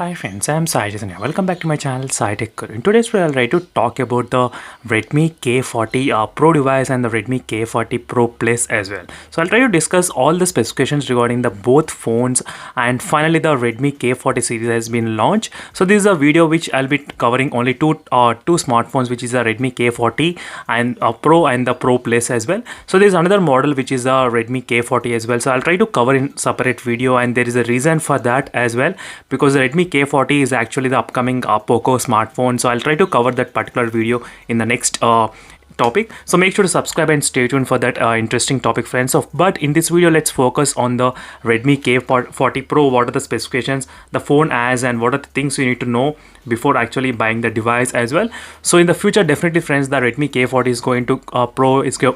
Hi friends, I am Sai Jason here. Welcome back to my channel Sai Tech Guru. In today's video, I'll try to talk about the Redmi K40 Pro device and the Redmi K40 Pro Plus as well. So I'll try to discuss all the specifications regarding the both phones, and finally the Redmi K40 series has been launched. So this is a video which I'll be covering only two smartphones, which is a Redmi K40 and Pro and the Pro Plus as well. So there's another model which is a Redmi K40 as well. So I'll try to cover in separate video, and there is a reason for that as well, because the Redmi K40 is actually the upcoming Poco smartphone. So I'll try to cover that particular video in the next topic. So make sure to subscribe and stay tuned for that interesting topic, friends. But in this video, let's focus on the Redmi K40 Pro. What are the specifications the phone has, and what are the things you need to know before actually buying the device as well. So in the future, definitely friends, the Redmi K40 is going to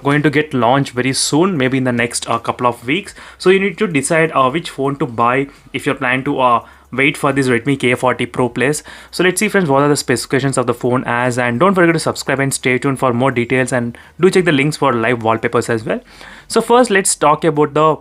going to get launched very soon, maybe in the next couple of weeks. So you need to decide which phone to buy if you're planning to wait for this Redmi K40 Pro Plus. So let's see, friends, what are the specifications of the phone as, and don't forget to subscribe and stay tuned for more details, and do check the links for live wallpapers as well. So first, let's talk about the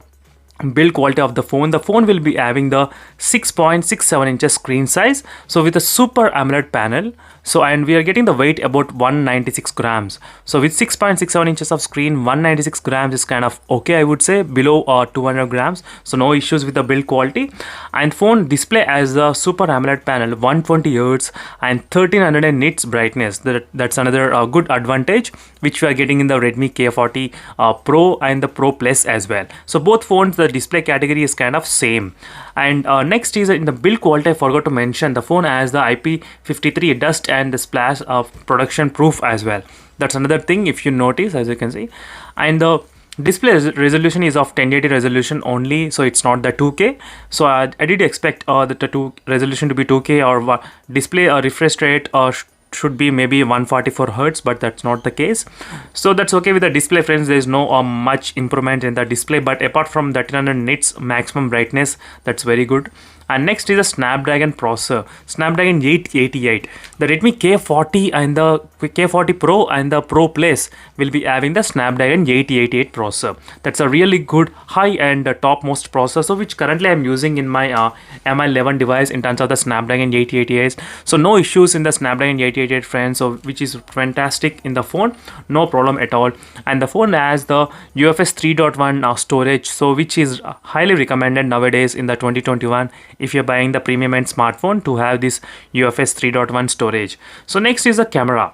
build quality of the phone. The phone will be having the 6.67 inches screen size, so with a super AMOLED panel. So and we are getting the weight about 196 grams. So with 6.67 inches of screen, 196 grams is kind of okay, I would say, below 200 grams. So no issues with the build quality. And phone display as a super AMOLED panel, 120 Hz and 1300 nits brightness. That's another good advantage which we are getting in the Redmi K40 Pro and the Pro Plus as well. So both phones, the display category is kind of same. And next is in the build quality, I forgot to mention, the phone has the IP53 dust and the splash of production proof as well. That's another thing if you notice, as you can see. And the display resolution is of 1080 resolution only, so it's not the 2K. So I did expect the resolution to be 2K, or display refresh rate should be maybe 144 Hz, but that's not the case. So that's okay with the display, friends. There is no much improvement in the display, but apart from 1300 nits maximum brightness, that's very good. And next is a Snapdragon processor, Snapdragon 888. The Redmi K40 and the K40 Pro and the Pro Plus will be having the Snapdragon 888 processor. That's a really good high-end topmost processor, which currently I'm using in my Mi11 device in terms of the Snapdragon 888. So no issues in the Snapdragon 888, friends, so which is fantastic in the phone, no problem at all. And the phone has the UFS 3.1 storage, so which is highly recommended nowadays in the 2021 if you're buying the premium end smartphone to have this UFS 3.1 storage. So next is the camera.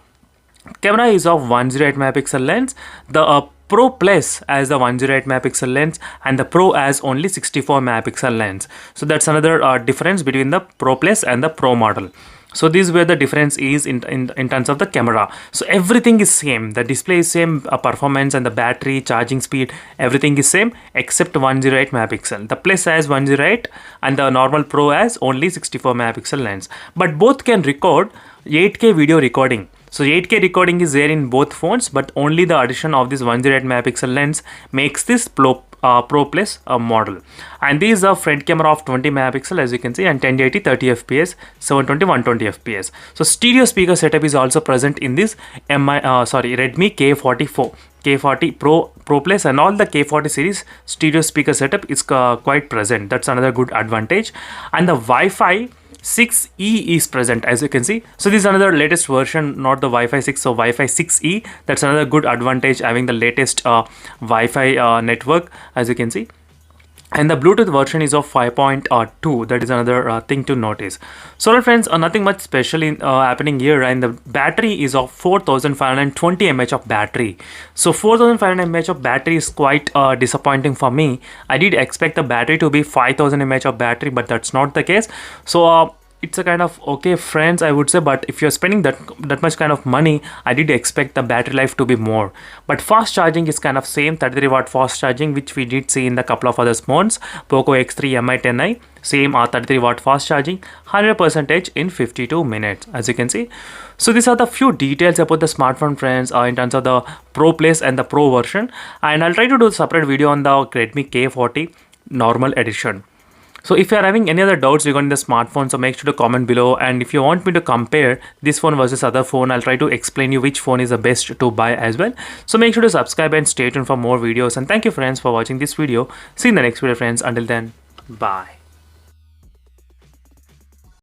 Camera is of 108 megapixel lens. The Pro Plus has the 108 megapixel lens, and the Pro has only 64 megapixel lens. So that's another difference between the Pro Plus and the Pro model. So this is where the difference is in terms of the camera. So everything is same, the display is same, performance and the battery, charging speed, everything is same except 108 megapixel. The Plus has 108 and the normal Pro has only 64 megapixel lens. But both can record 8K video recording. So 8K recording is there in both phones, but only the addition of this 108 megapixel lens makes this Pro Plus model. And this is a front camera of 20 megapixel, as you can see, and 1080 30 fps, 720 120 fps. So stereo speaker setup is also present in this Redmi K40 Pro Plus, and all the K40 series stereo speaker setup is quite present. That's another good advantage. And the Wi-Fi 6E is present, as you can see. So this is another latest version, not the Wi-Fi 6, so Wi-Fi 6E. That's another good advantage, having the latest Wi-Fi network, as you can see. And the Bluetooth version is of 5.2. That is another thing to notice. So friends, nothing much special happening here. And the battery is of 4520 mAh of battery. So 4500 mAh of battery is quite disappointing for me. I did expect the battery to be 5000 mAh of battery, but that's not the case. So it's a kind of okay, friends, I would say, but if you're spending that much kind of money, I did expect the battery life to be more. But fast charging is kind of same, 33 watt fast charging, which we did see in the couple of other phones, Poco X3, Mi10i, same 33 watt fast charging, 100% in 52 minutes, as you can see. So these are the few details about the smartphone, friends, in terms of the Pro Plus and the Pro version. And I'll try to do a separate video on the Redmi K40 normal edition. So if you are having any other doubts regarding the smartphone, so make sure to comment below. And if you want me to compare this phone versus other phone, I'll try to explain you which phone is the best to buy as well. So make sure to subscribe and stay tuned for more videos. And thank you, friends, for watching this video. See you in the next video, friends. Until then, bye.